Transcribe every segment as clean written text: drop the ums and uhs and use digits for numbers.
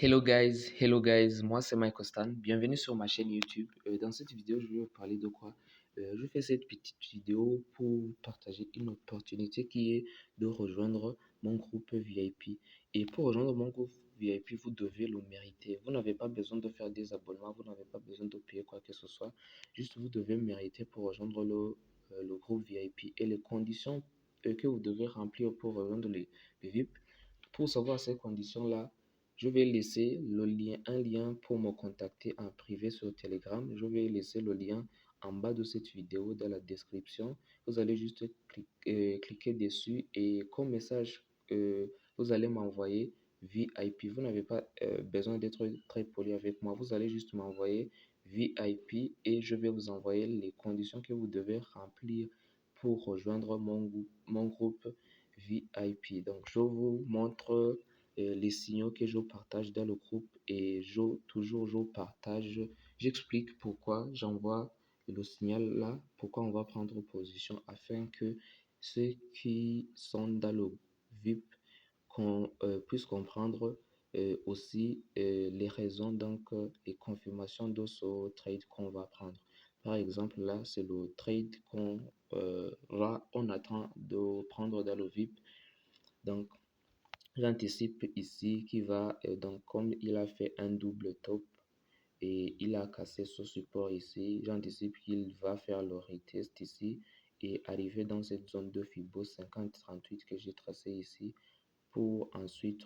Hello guys, moi c'est Mike Stan, bienvenue sur ma chaîne YouTube. Dans cette vidéo, je vais vous parler de quoi? Je fais cette petite vidéo pour partager une opportunité qui est de rejoindre mon groupe VIP. Et pour rejoindre mon groupe VIP, vous devez le mériter. Vous n'avez pas besoin de faire des abonnements, vous n'avez pas besoin de payer quoi que ce soit. Juste vous devez mériter pour rejoindre le groupe VIP. Et les conditions que vous devez remplir pour rejoindre les VIP. Pour savoir ces conditions-là, je vais laisser un lien pour me contacter en privé sur Telegram. Je vais laisser le lien en bas de cette vidéo dans la description. Vous allez juste cliquer dessus et comme message, vous allez m'envoyer VIP. Vous n'avez pas besoin d'être très poli avec moi. Vous allez juste m'envoyer VIP et je vais vous envoyer les conditions que vous devez remplir pour rejoindre mon groupe VIP. Donc, je vous montre les signaux que je partage dans le groupe et je partage, j'explique pourquoi j'envoie le signal là, pourquoi on va prendre position afin que ceux qui sont dans le VIP puissent comprendre aussi les raisons, donc les confirmations de ce trade qu'on va prendre. Par exemple, là, c'est le trade on attend de prendre dans le VIP. Donc, j'anticipe ici qu'il va, donc comme il a fait un double top et il a cassé ce support ici, j'anticipe qu'il va faire le retest ici et arriver dans cette zone de Fibo 50-38 que j'ai tracé ici pour ensuite,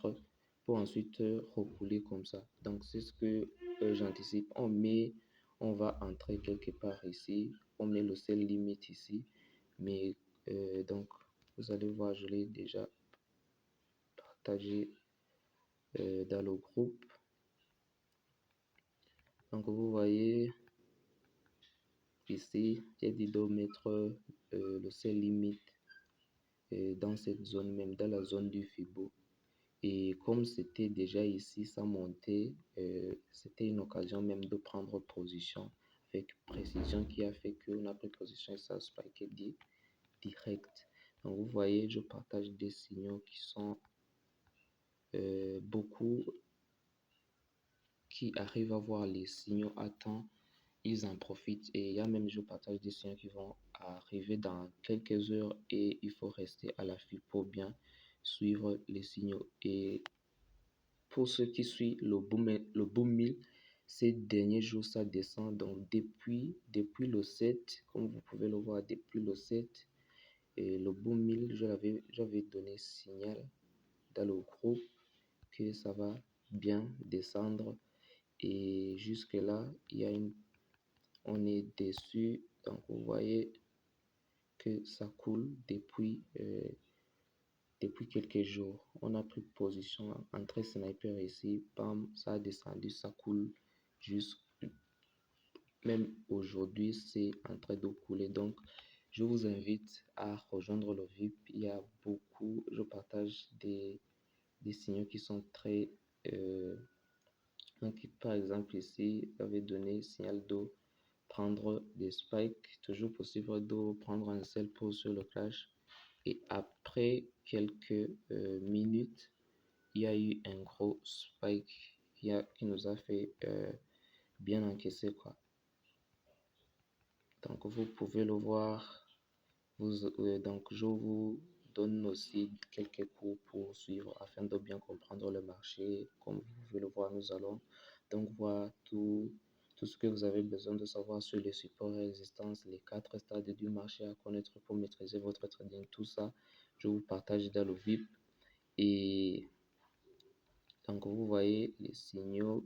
recouler comme ça. Donc, c'est ce que j'anticipe. On va entrer quelque part ici, on met le sell limite ici, mais donc, vous allez voir, je l'ai déjà partagé dans le groupe. Donc vous voyez ici, j'ai dit de mettre le sell limite dans cette zone même, dans la zone du Fibo. Et comme c'était déjà ici, ça montait, c'était une occasion même de prendre position avec précision qui a fait qu'on a pris position et ça a spiké direct. Donc vous voyez, je partage des signaux qui sont beaucoup qui arrivent à voir les signaux à temps, ils en profitent et il y a même, je partage des signaux qui vont arriver dans quelques heures et il faut rester à l'affût pour bien suivre les signaux. Et pour ceux qui suivent le boom 1000, ces derniers jours, ça descend. Donc, depuis le 7, comme vous pouvez le voir, depuis le 7, et le boom 1000, j'avais donné signal dans le groupe que ça va bien descendre. Et jusque là, on est dessus. Donc, vous voyez que ça coule depuis quelques jours. On a pris position entre sniper ici, bam, ça a descendu, ça coule jusqu'à même aujourd'hui, c'est en train de couler. Donc, je vous invite à rejoindre le VIP. Il y a beaucoup, je partage des signaux qui sont très donc, par exemple, ici, j'avais donné signal d'eau, prendre des spikes, toujours possible de prendre un sell pause sur le clash. Et après quelques minutes, il y a eu un gros spike qui nous a fait bien encaisser, quoi. Donc, vous pouvez le voir. Donc, je vous donne aussi quelques cours pour suivre afin de bien comprendre le marché. Comme vous pouvez le voir, nous allons donc voir tout ce que vous avez besoin de savoir sur les supports et résistances, les 4 stades du marché à connaître pour maîtriser votre trading. Tout ça, je vous partage dans le VIP. Et donc, vous voyez les signaux.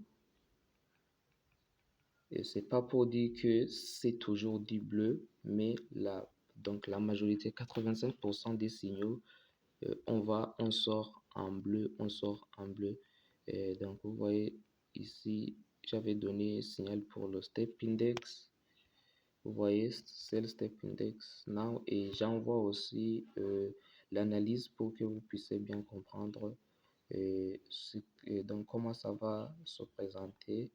Et c'est pas pour dire que c'est toujours du bleu, mais donc la majorité, 85% des signaux, on sort en bleu, on sort en bleu. Et donc vous voyez ici, j'avais donné signal pour le step index. Vous voyez, c'est le step index now et j'envoie aussi l'analyse pour que vous puissiez bien comprendre donc comment ça va se présenter.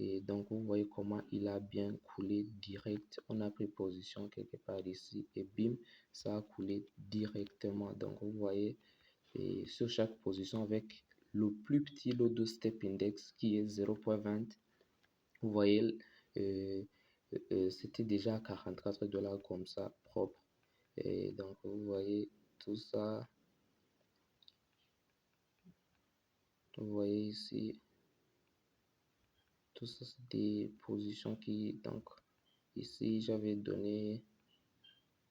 Et donc, vous voyez comment il a bien coulé direct. On a pris position quelque part ici et bim, ça a coulé directement. Donc, vous voyez, et sur chaque position avec le plus petit lot de step index qui est 0.20. Vous voyez, c'était déjà à 44 dollars comme ça, propre. Et donc, vous voyez tout ça. Vous voyez ici, tout ça, c'est des positions qui, donc, ici, j'avais donné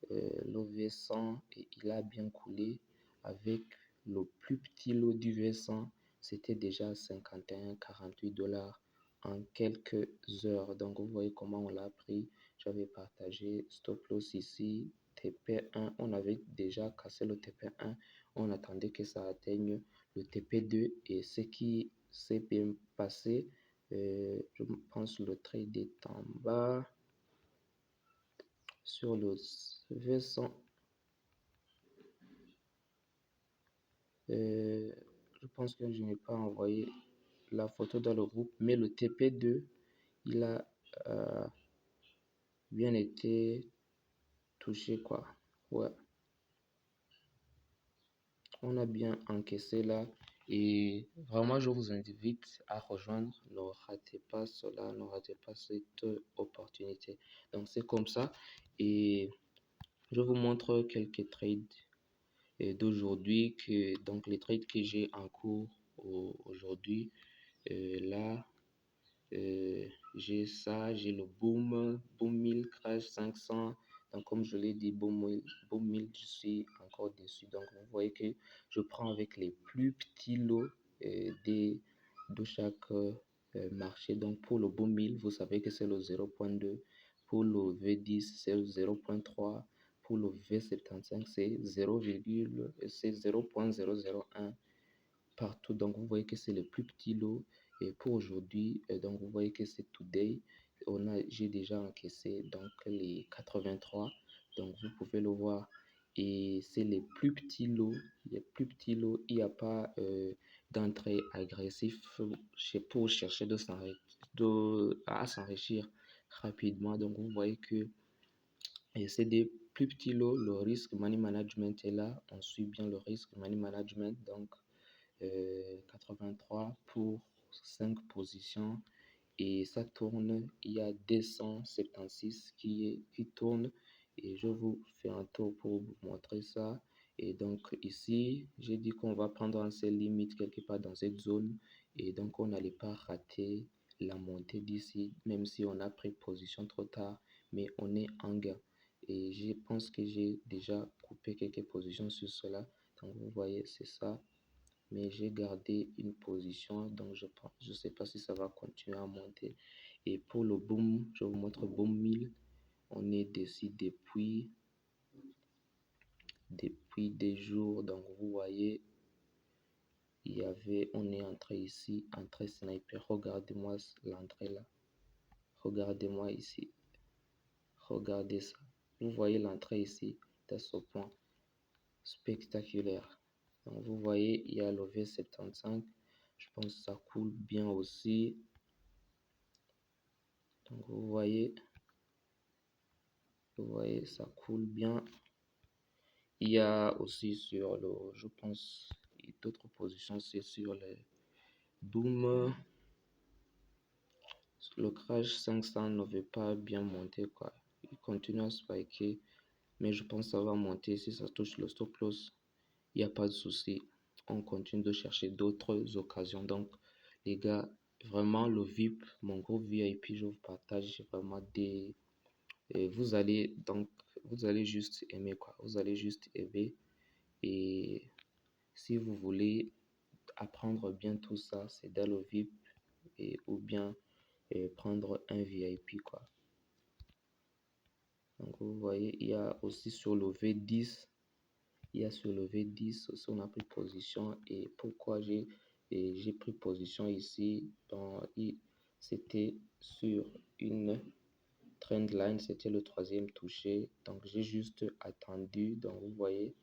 l'OV100 et il a bien coulé avec le plus petit lot du V100, c'était déjà 51-48 dollars en quelques heures. Donc vous voyez comment on l'a pris. J'avais partagé stop loss ici, TP1, on avait déjà cassé le TP1, on attendait que ça atteigne le TP2 et ce qui s'est bien passé, je pense le trade est en bas sur le V100. Je pense que je n'ai pas envoyé la photo dans le groupe, mais le TP2, il a bien été touché, quoi. Ouais, on a bien encaissé là. Et vraiment, je vous invite à rejoindre. Ne ratez pas cela, ne ratez pas cette opportunité. Donc, c'est comme ça. Et je vous montre quelques trades d'aujourd'hui, donc les trades que j'ai en cours aujourd'hui. Là, j'ai ça, j'ai le Boom 1000, Crash 500. Donc, comme je l'ai dit, Boom 1000, je suis encore dessus. Donc, vous voyez que je prends avec les plus petits lots de chaque marché. Donc, pour le Boom 1000, vous savez que c'est le 0.2. Pour le V10, c'est le 0.3. Pour le V75, c'est 0.001 partout. Donc, vous voyez que c'est le plus petit lot. Et pour aujourd'hui, donc vous voyez que c'est today. J'ai déjà encaissé donc les 83. Donc, vous pouvez le voir. Et c'est les plus petits lots. Les plus petits lots, il n'y a pas d'entrée agressive pour chercher à s'enrichir rapidement. Donc, vous voyez que c'est des plus petits lots. Le risque money management est là. On suit bien le risque money management. Donc, 83 pour 5 positions et ça tourne. Il y a 276 qui tourne et je vous fais un tour pour vous montrer ça. Et donc ici, j'ai dit qu'on va prendre un sell limite quelque part dans cette zone et donc on n'allait pas rater la montée d'ici, même si on a pris position trop tard, mais on est en gain. Et je pense que j'ai déjà coupé quelques positions sur cela. Donc vous voyez, c'est ça, mais j'ai gardé une position, donc je sais pas si ça va continuer à monter. Et pour le boom, je vous montre boom 1000, on est dessus depuis des jours. Donc vous voyez, on est entré ici, entrée sniper. Regardez-moi l'entrée là, regardez-moi ici, regardez ça. Vous voyez l'entrée ici, à ce point spectaculaire. Donc vous voyez, il y a le V75, je pense que ça coule bien aussi. Donc vous voyez, ça coule bien. Il y a aussi sur je pense, d'autres positions, c'est sur les boom. Le crash 500 ne veut pas bien monter, quoi. Il continue à spiker, mais je pense que ça va monter. Si ça touche le stop loss, il n'y a pas de souci. On continue de chercher d'autres occasions. Donc, les gars, vraiment, le VIP, mon groupe VIP, je vous partage vraiment des. Et vous allez juste aimer, quoi. Vous allez juste aimer. Et si vous voulez apprendre bien tout ça, c'est dans le VIP ou bien prendre un VIP, quoi. Donc vous voyez, il y a aussi sur le V10, aussi on a pris position. Et pourquoi j'ai pris position ici, c'était sur une trendline, c'était le troisième touché. Donc j'ai juste attendu. Donc vous voyez,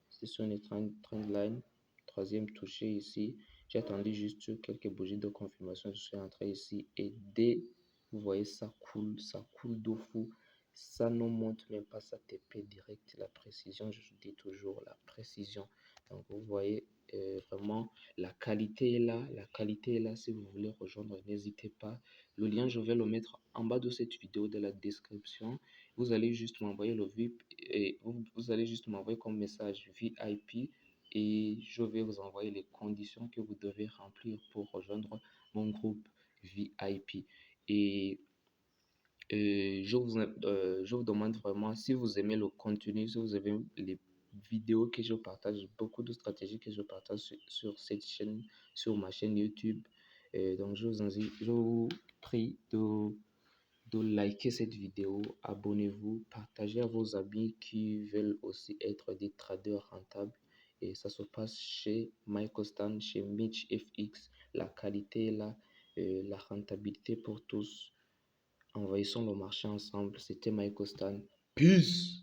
c'est sur une trendline, troisième touché ici. J'ai attendu juste quelques bougies de confirmation. Je suis entré ici et dès, vous voyez, ça coule d'eau fou. Ça ne monte même pas, ça TP direct. La précision, je dis toujours la précision. Donc vous voyez, vraiment, la qualité est là. La qualité est là. Si vous voulez rejoindre, n'hésitez pas. Le lien, je vais le mettre en bas de cette vidéo, dans la description. Vous allez juste m'envoyer le VIP et vous allez juste m'envoyer comme message VIP et je vais vous envoyer les conditions que vous devez remplir pour rejoindre mon groupe VIP. Et je vous demande vraiment, si vous aimez le contenu, si vous aimez les vidéos que je partage, beaucoup de stratégies que je partage sur cette chaîne, sur ma chaîne YouTube. Donc, je vous prie de liker cette vidéo, abonnez-vous, partagez à vos amis qui veulent aussi être des traders rentables. Et ça se passe chez MyCostan, chez Mitch FX. La qualité est là, la rentabilité pour tous. Envahissons le marché ensemble. C'était Mike Stan. Peace!